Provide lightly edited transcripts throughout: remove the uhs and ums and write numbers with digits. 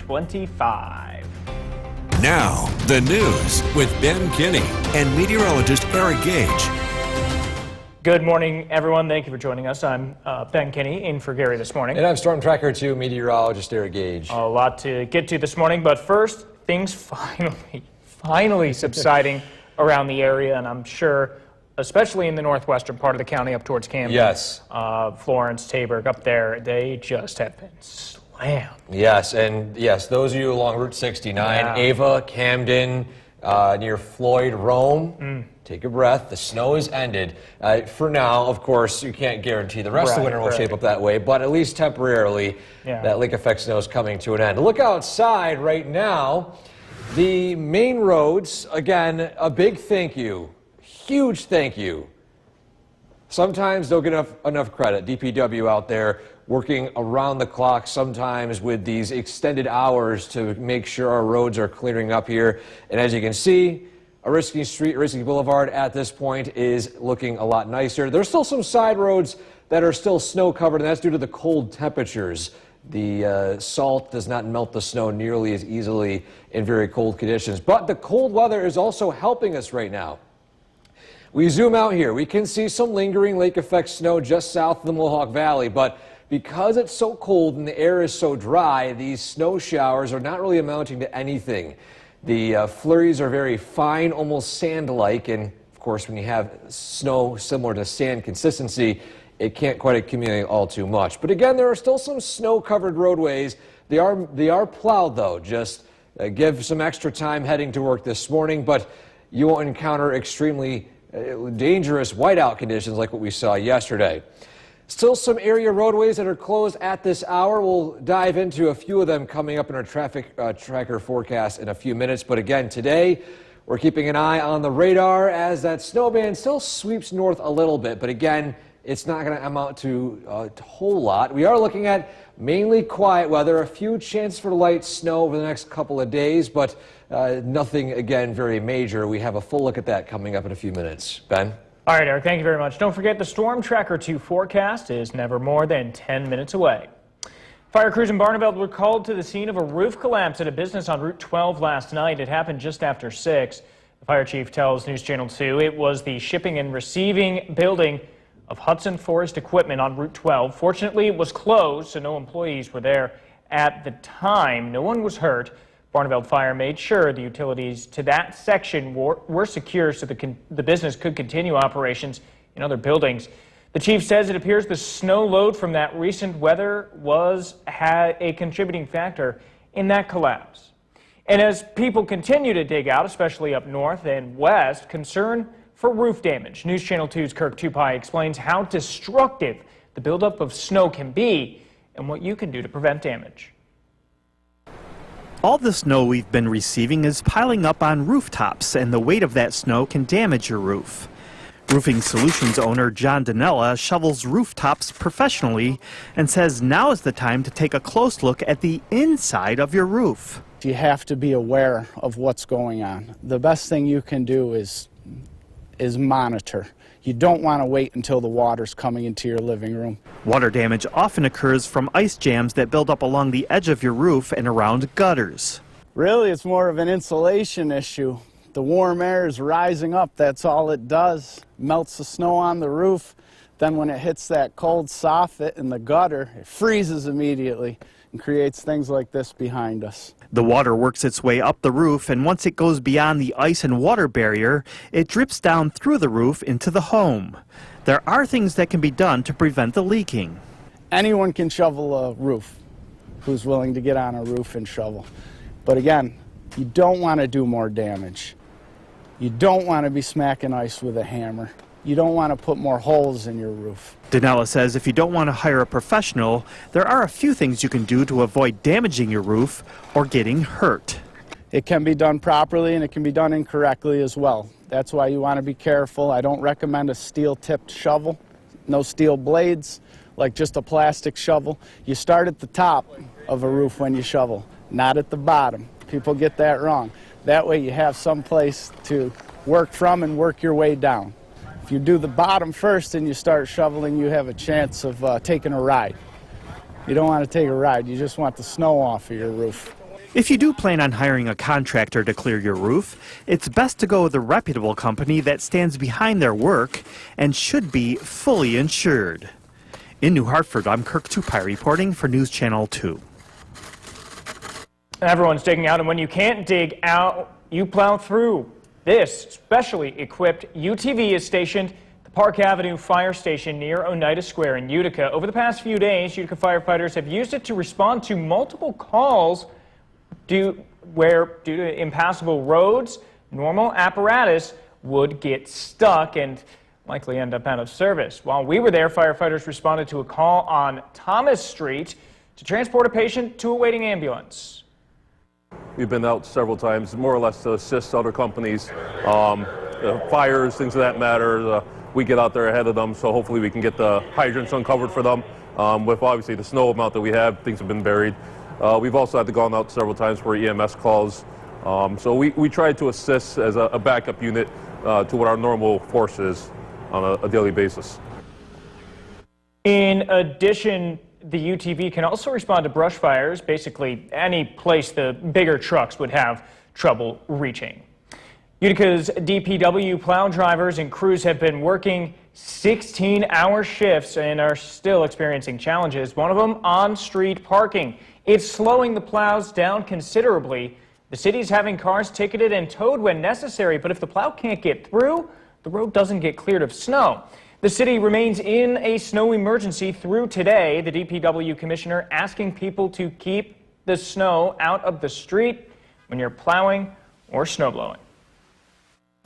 25. Now, the news with Ben Kinney and meteorologist Eric Gage. Good morning, everyone. Thank you for joining us. I'm Ben Kinney, in for Gary this morning. And I'm Storm Tracker 2 meteorologist Eric Gage. A lot to get to this morning, but first, things finally subsiding around the area, and I'm sure, especially in the northwestern part of the county up towards Camden. Yes. Florence, Taberg, up there, they just have been slammed. Yes, and yes, those of you along Route 69, Ava, Camden, near Floyd, Rome, take a breath. The snow is ended. For now, of course, you can't guarantee the rest of the winter will shape up that way, but at least temporarily, that lake effect snow is coming to an end. Look outside right now. The main roads, again, a big thank you, huge thank you. Sometimes don't get enough credit. DPW out there working around the clock, sometimes with these extended hours to make sure our roads are clearing up here. And as you can see, Oriskany Street, Oriskany Boulevard at this point is looking a lot nicer. There's still some side roads that are still snow covered, and that's due to the cold temperatures. The salt does not melt the snow nearly as easily in very cold conditions. But the cold weather is also helping us right now. We zoom out here. We can see some lingering lake effect snow just south of the Mohawk Valley, but because it's so cold and the air is so dry, these snow showers are not really amounting to anything. The flurries are very fine, almost sand-like, and of course when you have snow similar to sand consistency, it can't quite accumulate all too much. But again, there are still some snow-covered roadways. They are plowed, though. Just give some extra time heading to work this morning, but you won't encounter extremely dangerous whiteout conditions like what we saw yesterday. Still some area roadways that are closed at this hour. We'll dive into a few of them coming up in our traffic tracker forecast in a few minutes. But again, today, we're keeping an eye on the radar as that snow band still sweeps north a little bit. But again, it's not going to amount to a whole lot. We are looking at mainly quiet weather, a few chances for light snow over the next couple of days, but nothing, again, very major. We have a full look at that coming up in a few minutes. Ben? All right, Eric, thank you very much. Don't forget the Storm Tracker 2 forecast is never more than 10 minutes away. Fire crews in Barneveld were called to the scene of a roof collapse at a business on Route 12 last night. It happened just after 6. The fire chief tells News Channel 2 it was the shipping and receiving building of Hudson Forest Equipment on Route 12. Fortunately, it was closed, so no employees were there at the time. No one was hurt. Barneveld Fire made sure the utilities to that section were secure so the business could continue operations in other buildings. The chief says it appears the snow load from that recent weather had a contributing factor in that collapse. And as people continue to dig out, especially up north and west, concern for roof damage. News Channel 2's Kirk Tupai explains how destructive the buildup of snow can be and what you can do to prevent damage. All the snow we've been receiving is piling up on rooftops, and the weight of that snow can damage your roof. Roofing Solutions owner John Danella shovels rooftops professionally and says now is the time to take a close look at the inside of your roof. You have to be aware of what's going on. The best thing you can do is monitor. You don't want to wait until the water's coming into your living room. Water damage often occurs from ice jams that build up along the edge of your roof and around gutters. Really, it's more of an insulation issue. The warm air is rising up, that's all it does. Melts the snow on the roof. Then when it hits that cold soffit in the gutter, it freezes immediately and creates things like this behind us. The water works its way up the roof, and once it goes beyond the ice and water barrier, it drips down through the roof into the home. There are things that can be done to prevent the leaking. Anyone can shovel a roof who's willing to get on a roof and shovel. But again, you don't want to do more damage. You don't want to be smacking ice with a hammer. You don't want to put more holes in your roof. Danella says if you don't want to hire a professional, there are a few things you can do to avoid damaging your roof or getting hurt. It can be done properly and it can be done incorrectly as well. That's why you want to be careful. I don't recommend a steel-tipped shovel, no steel blades, like just a plastic shovel. You start at the top of a roof when you shovel, not at the bottom. People get that wrong. That way you have some place to work from and work your way down. If you do the bottom first and you start shoveling, you have a chance of taking a ride. You don't want to take a ride, you just want the snow off of your roof. If you do plan on hiring a contractor to clear your roof, it's best to go with a reputable company that stands behind their work and should be fully insured. In New Hartford, I'm Kirk Tupai reporting for News Channel 2. Everyone's digging out, and when you can't dig out, you plow through. This specially equipped UTV is stationed at the Park Avenue Fire Station near Oneida Square in Utica. Over the past few days, Utica firefighters have used it to respond to multiple calls due to impassable roads, normal apparatus would get stuck and likely end up out of service. While we were there, firefighters responded to a call on Thomas Street to transport a patient to a waiting ambulance. We've been out several times, more or less to assist other companies, fires, things of that matter. We get out there ahead of them, so hopefully we can get the hydrants uncovered for them. With obviously the snow amount that we have, things have been buried. We've also had to go out several times for EMS calls. So we try to assist as a backup unit to what our normal force is on a daily basis. In addition, the UTV can also respond to brush fires, basically any place the bigger trucks would have trouble reaching. Utica's DPW plow drivers and crews have been working 16-hour shifts and are still experiencing challenges, one of them on-street parking. It's slowing the plows down considerably. The city's having cars ticketed and towed when necessary, but if the plow can't get through, the road doesn't get cleared of snow. The city remains in a snow emergency through today. The DPW commissioner asking people to keep the snow out of the street when you're plowing or snow blowing.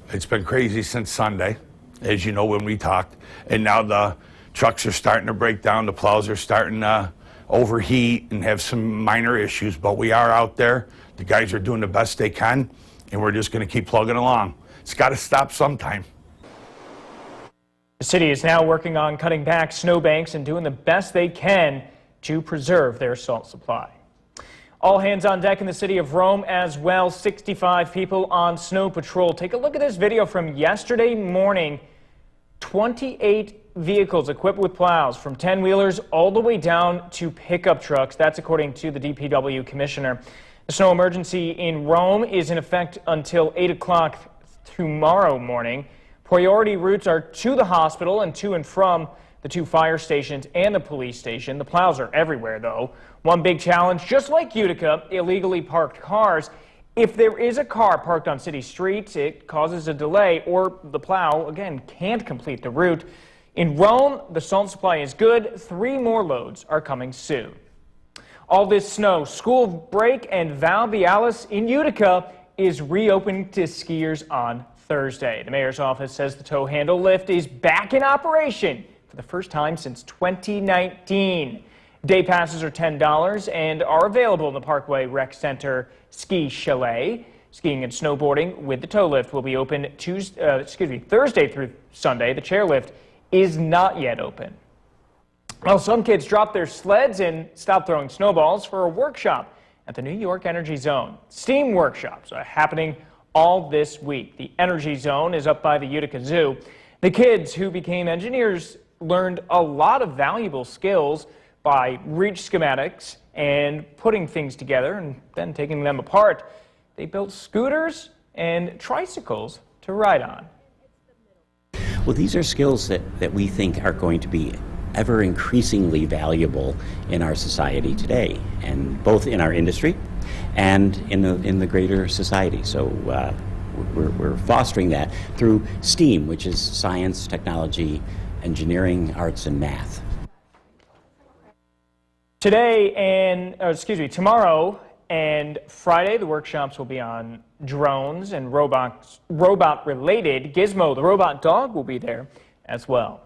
It's been crazy since Sunday, as you know, when we talked, and now the trucks are starting to break down, the plows are starting to overheat and have some minor issues, but we are out there. The guys are doing the best they can, and we're just going to keep plugging along. It's got to stop sometime. The city is now working on cutting back snowbanks and doing the best they can to preserve their salt supply. All hands on deck in the city of Rome as well. 65 people on snow patrol. Take a look at this video from yesterday morning. 28 vehicles equipped with plows, from 10-wheelers all the way down to pickup trucks. That's according to the DPW commissioner. The snow emergency in Rome is in effect until 8 o'clock tomorrow morning. Priority routes are to the hospital and to and from the two fire stations and the police station. The plows are everywhere, though. One big challenge, just like Utica, illegally parked cars. If there is a car parked on city streets, it causes a delay, or the plow, again, can't complete the route. In Rome, the salt supply is good. 3 more loads are coming soon. All this snow, school break, and Val Vialis in Utica is reopened to skiers on Thursday. The mayor's office says the tow handle lift is back in operation for the first time since 2019. Day passes are $10 and are available in the Parkway Rec Center Ski Chalet. Skiing and snowboarding with the tow lift will be open Thursday through Sunday. The chairlift is not yet open. Well, some kids dropped their sleds and stopped throwing snowballs for a workshop at the New York Energy Zone. STEAM workshops are happening all this week. The Energy Zone is up by the Utica Zoo. The kids who became engineers learned a lot of valuable skills by reach schematics and putting things together and then taking them apart. They built scooters and tricycles to ride on. Well, these are skills that we think are going to be ever increasingly valuable in our society today, and both in our industry and in the greater society. So we're fostering that through STEAM, which is science, technology, engineering, arts, and math. Tomorrow and Friday, the workshops will be on drones and robot-related. Gizmo, the robot dog, will be there as well.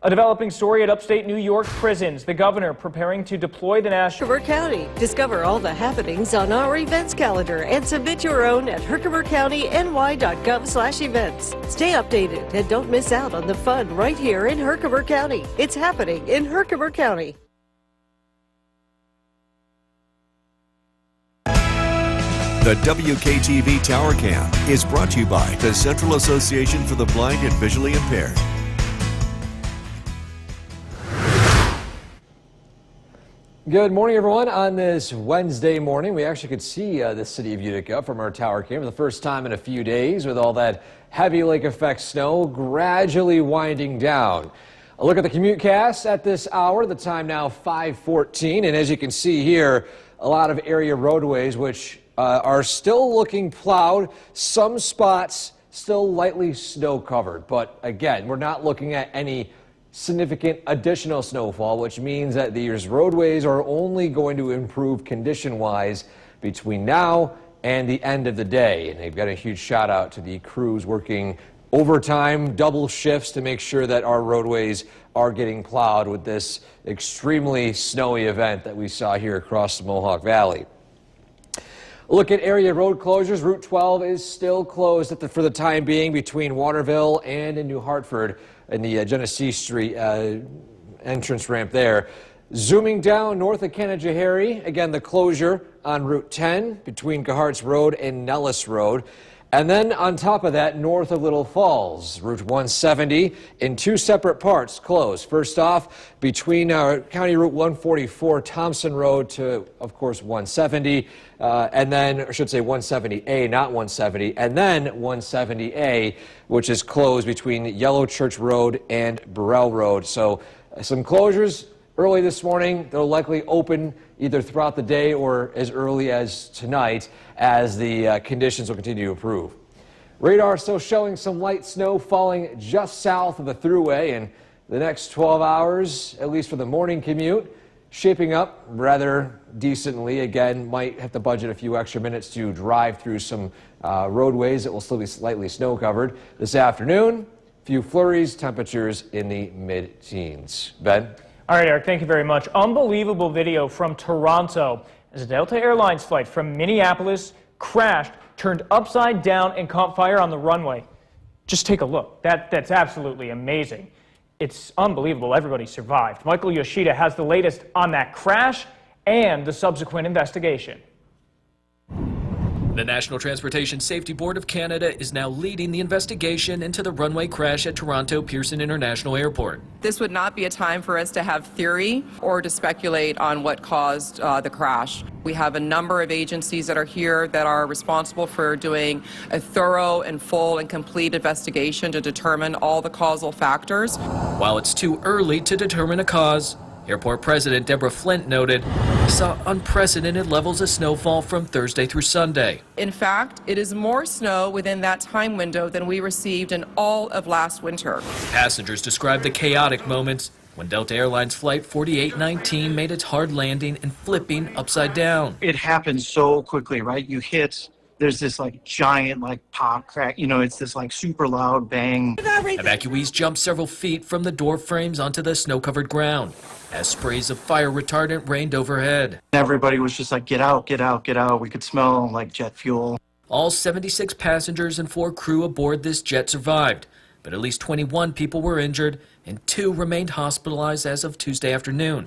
A developing story at upstate New York prisons. The governor preparing to deploy the national... Herkimer County. Discover all the happenings on our events calendar and submit your own at herkimercountyny.gov/events. Stay updated and don't miss out on the fun right here in Herkimer County. It's happening in Herkimer County. The WKTV Tower Cam is brought to you by the Central Association for the Blind and Visually Impaired. Good morning, everyone. On this Wednesday morning, we actually could see the city of Utica from our tower cam for the first time in a few days, with all that heavy lake effect snow gradually winding down. A look at the commute cast at this hour, the time now 5:14, and as you can see here, a lot of area roadways which are still looking plowed, some spots still lightly snow covered, but again, we're not looking at any significant additional snowfall, which means that these roadways are only going to improve condition-wise between now and the end of the day. And they've got a huge shout out to the crews working overtime, double shifts to make sure that our roadways are getting plowed with this extremely snowy event that we saw here across the Mohawk Valley. Look at area road closures. Route 12 is still closed for the time being between Waterville and in New Hartford in the Genesee Street entrance ramp there. Zooming down north of Canajoharie, again the closure on Route 10 between Caharts Road and Nellis Road. And then on top of that, north of Little Falls, Route 170 in two separate parts closed. First off, between County Route 144 Thompson Road to, of course, 170, and then, or I should say 170A, not 170, and then 170A, which is closed between Yellow Church Road and Burrell Road. So some closures early this morning. They'll likely open either throughout the day or as early as tonight as the conditions will continue to improve. Radar still showing some light snow falling just south of the Thruway, and the next 12 hours, at least for the morning commute, shaping up rather decently. Again, might have to budget a few extra minutes to drive through some roadways that will still be slightly snow covered. This afternoon, few flurries, temperatures in the mid-teens. Ben? All right, Eric, thank you very much. Unbelievable video from Toronto as a Delta Airlines flight from Minneapolis crashed, turned upside down, and caught fire on the runway. Just take a look. That's absolutely amazing. It's unbelievable everybody survived. Michael Yoshida has the latest on that crash and the subsequent investigation. The National Transportation Safety Board of Canada is now leading the investigation into the runway crash at Toronto Pearson International Airport. This would not be a time for us to have theory or to speculate on what caused the crash. We have a number of agencies that are here that are responsible for doing a thorough and full and complete investigation to determine all the causal factors. While it's too early to determine a cause, Airport President Deborah Flint noted we saw unprecedented levels of snowfall from Thursday through Sunday. In fact, it is more snow within that time window than we received in all of last winter. Passengers described the chaotic moments when Delta Airlines Flight 4819 made its hard landing and flipping upside down. It happened so quickly, right? You hit, there's this like giant like pop crack, it's this like super loud bang. Evacuees jumped several feet from the door frames onto the snow-covered ground as sprays of fire retardant rained overhead. Everybody was just like, get out, get out, get out. We could smell like jet fuel. All 76 passengers and 4 crew aboard this jet survived, but at least 21 people were injured and 2 remained hospitalized as of Tuesday afternoon.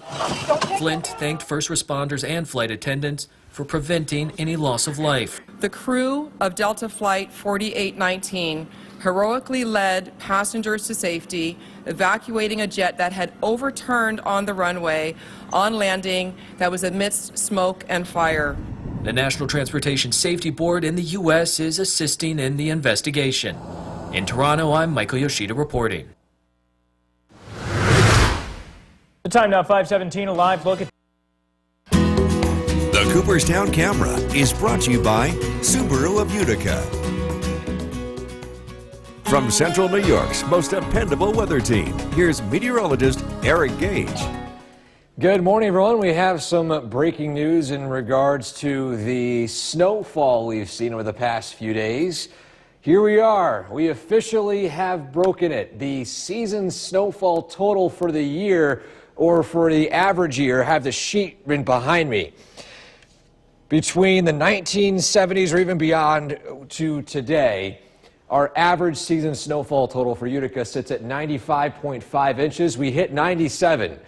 Flint thanked first responders and flight attendants for preventing any loss of life. The crew of Delta Flight 4819 heroically led passengers to safety, evacuating a jet that had overturned on the runway on landing that was amidst smoke and fire. The National Transportation Safety Board in the U.S. is assisting in the investigation. In Toronto, I'm Michael Yoshida reporting. The time now 5:17, a live look at The Cooperstown Camera is brought to you by Subaru of Utica. From Central New York's most dependable weather team, here's meteorologist Eric Gage. Good morning, everyone. We have some breaking news in regards to the snowfall we've seen over the past few days. Here we are. We officially have broken it. The season snowfall total for the year, or for the average year, have the sheet written behind me. Between the 1970s or even beyond to today, our average season snowfall total for Utica sits at 95.5 inches. We hit 97,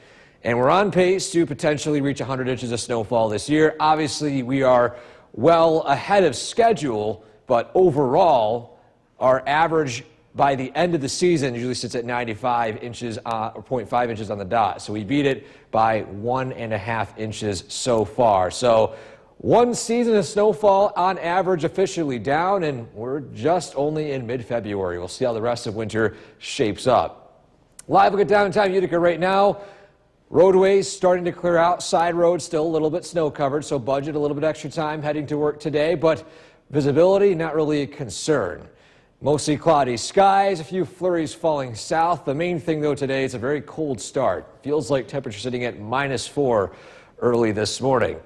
and we're on pace to potentially reach 100 inches of snowfall this year. Obviously, we are well ahead of schedule, but overall, our average by the end of the season usually sits at 95 inches or 0.5 inches on the dot. So we beat it by 1.5 inches so far. So one season of snowfall on average officially down, and we're just only in mid-February. We'll see how the rest of winter shapes up. Live look at downtown Utica right now. Roadways starting to clear out. Side roads still a little bit snow covered, so budget a little bit extra time heading to work today, but visibility not really a concern. Mostly cloudy skies, a few flurries falling south. The main thing though today is a very cold start. Feels like temperature sitting at -4 early this morning.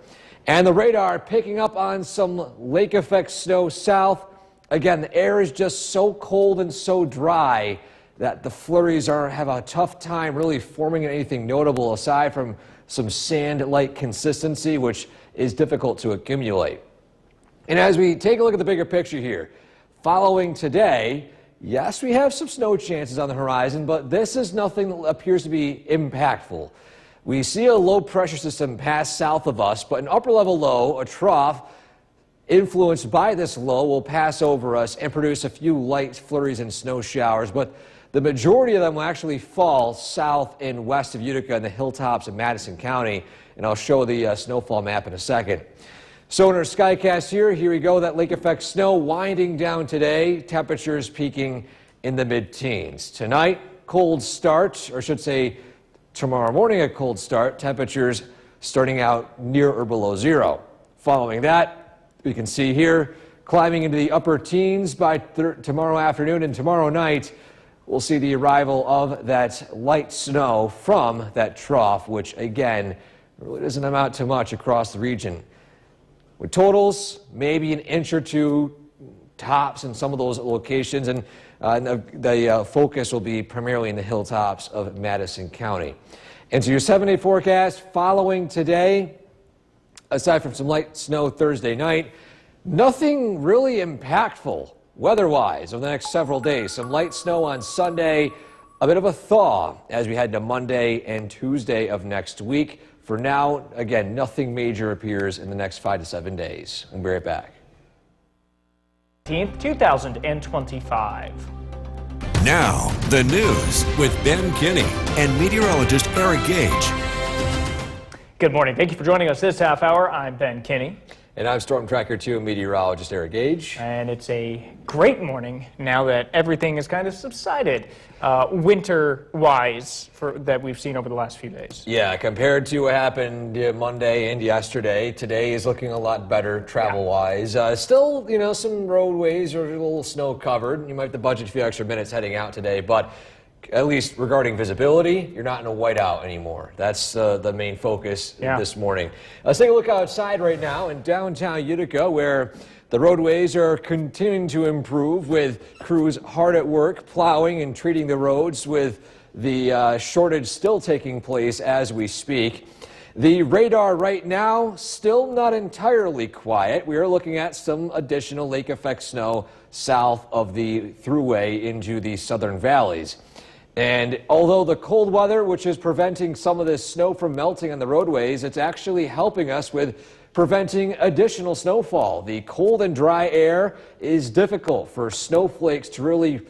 And the radar picking up on some lake effect snow south. Again, the air is just so cold and so dry that the flurries have a tough time really forming anything notable aside from some sand-like consistency, which is difficult to accumulate. And as we take a look at the bigger picture here, following today, yes, we have some snow chances on the horizon, but this is nothing that appears to be impactful. We see a low pressure system pass south of us, but an upper level low, a trough, influenced by this low will pass over us and produce a few light flurries and snow showers, but the majority of them will actually fall south and west of Utica in the hilltops of Madison County, and I'll show the snowfall map in a second. So in our SkyCast here we go, that lake effect snow winding down today, temperatures peaking in the mid-teens. Tonight, cold start, or I should say tomorrow morning a cold start, temperatures starting out near or below zero. Following that, we can see here, climbing into the upper teens by tomorrow afternoon, and tomorrow night, we'll see the arrival of that light snow from that trough, which again, really doesn't amount to much across the region. With totals, maybe an inch or two tops in some of those locations, and the focus will be primarily in the hilltops of Madison County. And so your 7-day forecast following today, aside from some light snow Thursday night, nothing really impactful weather-wise over the next several days. Some light snow on Sunday, a bit of a thaw as we head to Monday and Tuesday of next week. For now, again, nothing major appears in the next 5 to 7 days. We'll be right back. 2025. Now, the news with Ben Kinney and meteorologist Eric Gage. Good morning. Thank you for joining us this half hour. I'm Ben Kinney. And I'm Storm Tracker 2 meteorologist Eric Gage. And it's a great morning now that everything has kind of subsided winter-wise that we've seen over the last few days. Yeah, compared to what happened Monday and yesterday, today is looking a lot better travel-wise. Still, some roadways are a little snow-covered. You might have to budget a few extra minutes heading out today, but at least regarding visibility, you're not in a whiteout anymore. That's the main focus this morning. Let's take a look outside right now in downtown Utica, where the roadways are continuing to improve with crews hard at work plowing and treating the roads, with the shortage still taking place as we speak. The radar right now still not entirely quiet. We are looking at some additional lake effect snow south of the thruway into the southern valleys. And although the cold weather, which is preventing some of this snow from melting on the roadways, it's actually helping us with preventing additional snowfall. The cold and dry air is difficult for snowflakes to really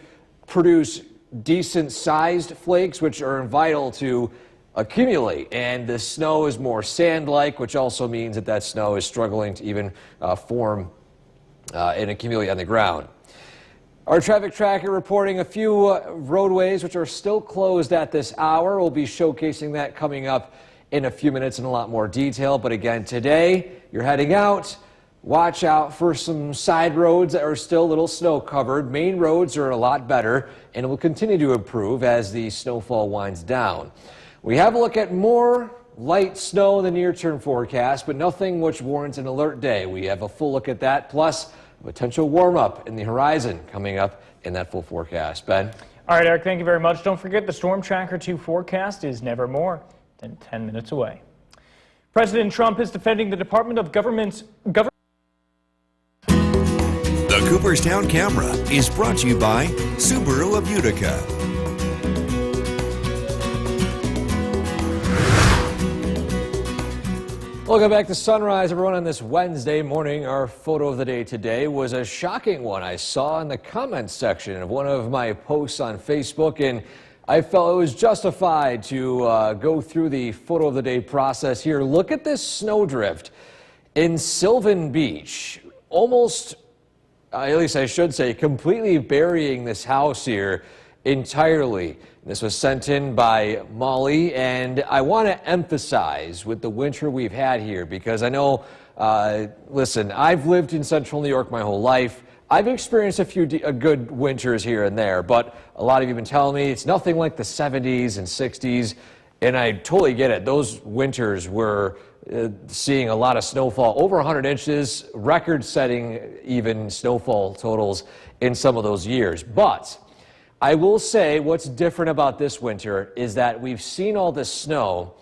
produce decent sized flakes, which are vital to accumulate. And the snow is more sand-like, which also means that snow is struggling to even form and accumulate on the ground. Our traffic tracker reporting a few roadways which are still closed at this hour. We'll be showcasing that coming up in a few minutes in a lot more detail. But again, today, you're heading out. Watch out for some side roads that are still a little snow covered. Main roads are a lot better and will continue to improve as the snowfall winds down. We have a look at more light snow in the near-term forecast, but nothing which warrants an alert day. We have a full look at that, plus a potential warm-up in the horizon coming up in that full forecast. Ben? All right, Eric, thank you very much. Don't forget the Storm Tracker 2 forecast is never more than 10 minutes away. President Trump is defending the Department of Government's The Cooperstown Camera is brought to you by Subaru of Utica. Welcome back to Sunrise, everyone, on this Wednesday morning. Our photo of the day today was a shocking one I saw in the comments section of one of my posts on Facebook, and I felt it was justified to go through the photo of the day process here. Look at this snowdrift in Sylvan Beach, almost, at least I should say, completely burying this house here entirely. This was sent in by Molly, and I want to emphasize with the winter we've had here, because I know, listen, I've lived in central New York my whole life. I've experienced a few good winters here and there, but a lot of you have been telling me it's nothing like the 70s and 60s, and I totally get it. Those winters were seeing a lot of snowfall, over 100 inches, record-setting even snowfall totals in some of those years. But I will say what's different about this winter is that we've seen all this snow,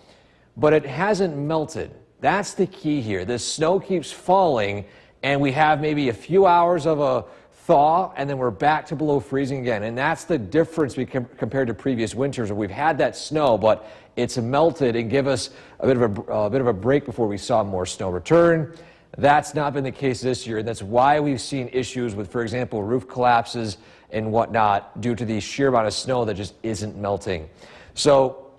but it hasn't melted. That's the key here. This snow keeps falling, and we have maybe a few hours of a thaw, and then we're back to below freezing again. And that's the difference compared to previous winters where we've had that snow, but it's melted and give us a bit of a break before we saw more snow return. That's not been the case this year, and that's why we've seen issues with, for example, roof collapses and whatnot due to the sheer amount of snow that just isn't melting. So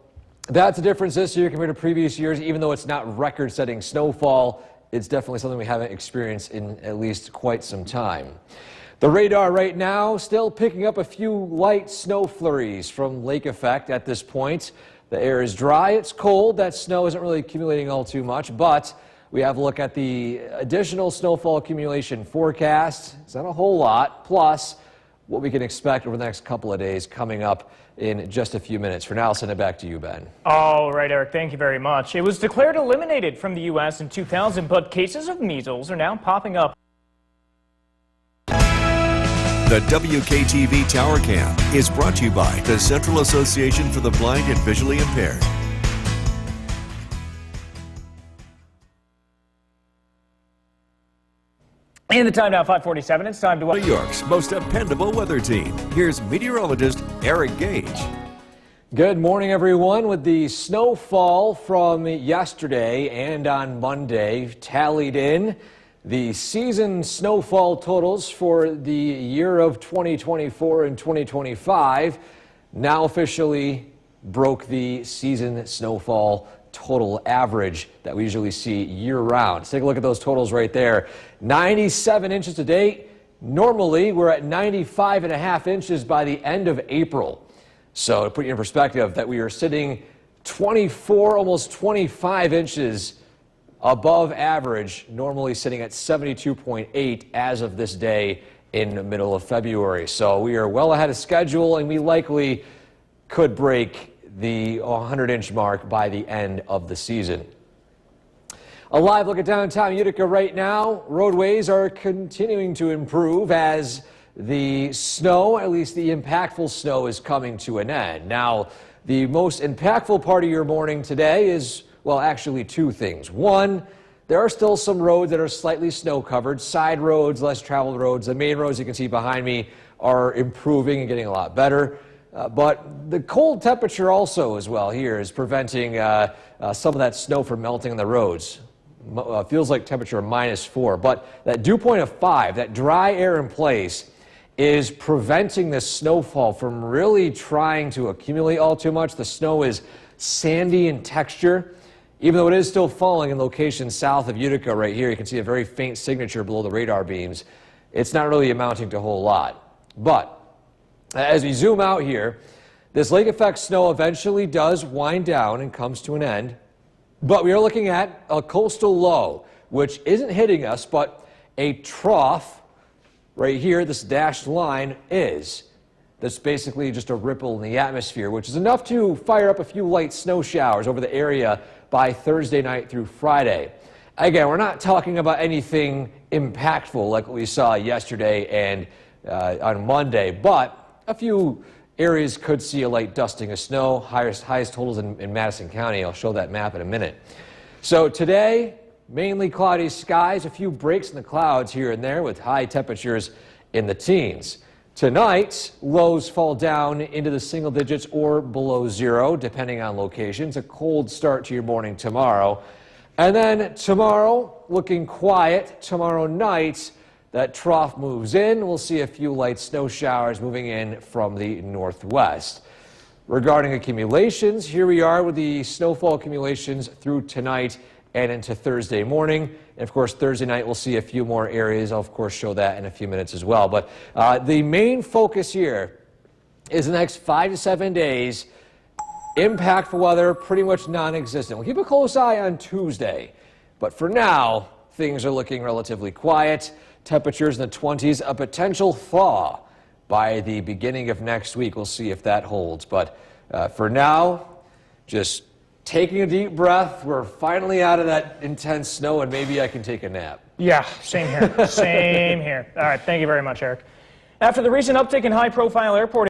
that's the difference this year compared to previous years. Even though it's not record-setting snowfall, it's definitely something we haven't experienced in at least quite some time. The radar right now still picking up a few light snow flurries from lake effect at this point. The air is dry, it's cold, that snow isn't really accumulating all too much, but we have a look at the additional snowfall accumulation forecast. It's not a whole lot, plus what we can expect over the next couple of days coming up in just a few minutes. For now, I'll send it back to you, Ben. All right, Eric, thank you very much. It was declared eliminated from the U.S. in 2000, but cases of measles are now popping up. The WKTV Tower Cam is brought to you by the Central Association for the Blind and Visually Impaired. And the time now, 5:47. It's time to... New York's most dependable weather team. Here's meteorologist Eric Gage. Good morning, everyone. With the snowfall from yesterday and on Monday tallied in, the season snowfall totals for the year of 2024 and 2025 now officially broke the season snowfall total average that we usually see year-round. Let's take a look at those totals right there. 97 inches to date. Normally, we're at 95.5 inches by the end of April. So to put you in perspective, that we are sitting 24, almost 25 inches above average, normally sitting at 72.8 as of this day in the middle of February. So we are well ahead of schedule, and we likely could break the 100-inch mark by the end of the season. A live look at downtown Utica right now. Roadways are continuing to improve as the snow, at least the impactful snow, is coming to an end. Now, the most impactful part of your morning today is, well, actually two things. One, there are still some roads that are slightly snow covered, side roads, less traveled roads. The main roads you can see behind me are improving and getting a lot better. But the cold temperature also as well here is preventing some of that snow from melting on the roads. Feels like temperature -4, but that dew point of 5, that dry air in place, is preventing the snowfall from really trying to accumulate all too much. The snow is sandy in texture. Even though it is still falling in locations south of Utica right here, you can see a very faint signature below the radar beams. It's not really amounting to a whole lot. But as we zoom out here, this lake effect snow eventually does wind down and comes to an end. But we are looking at a coastal low, which isn't hitting us, but a trough right here, this dashed line is. That's basically just a ripple in the atmosphere, which is enough to fire up a few light snow showers over the area by Thursday night through Friday. Again, we're not talking about anything impactful like what we saw yesterday and on Monday, but a few areas could see a light dusting of snow, highest totals in Madison County. I'll show that map in a minute. So today, mainly cloudy skies, a few breaks in the clouds here and there with high temperatures in the teens. Tonight, lows fall down into the single digits or below zero, depending on locations. A cold start to your morning tomorrow. And then tomorrow, looking quiet. Tomorrow night, that trough moves in. We'll see a few light snow showers moving in from the northwest. Regarding accumulations, here we are with the snowfall accumulations through tonight and into Thursday morning. And of course, Thursday night, we'll see a few more areas. I'll, of course, show that in a few minutes as well. But the main focus here is the next 5 to 7 days. Impactful weather, pretty much non-existent. We'll keep a close eye on Tuesday. But for now, things are looking relatively quiet. Temperatures in the 20s, a potential thaw by the beginning of next week. We'll see if that holds. But for now, just taking a deep breath. We're finally out of that intense snow, and maybe I can take a nap. Yeah, same here. Same here. All right, thank you very much, Eric. After the recent uptick in high-profile airport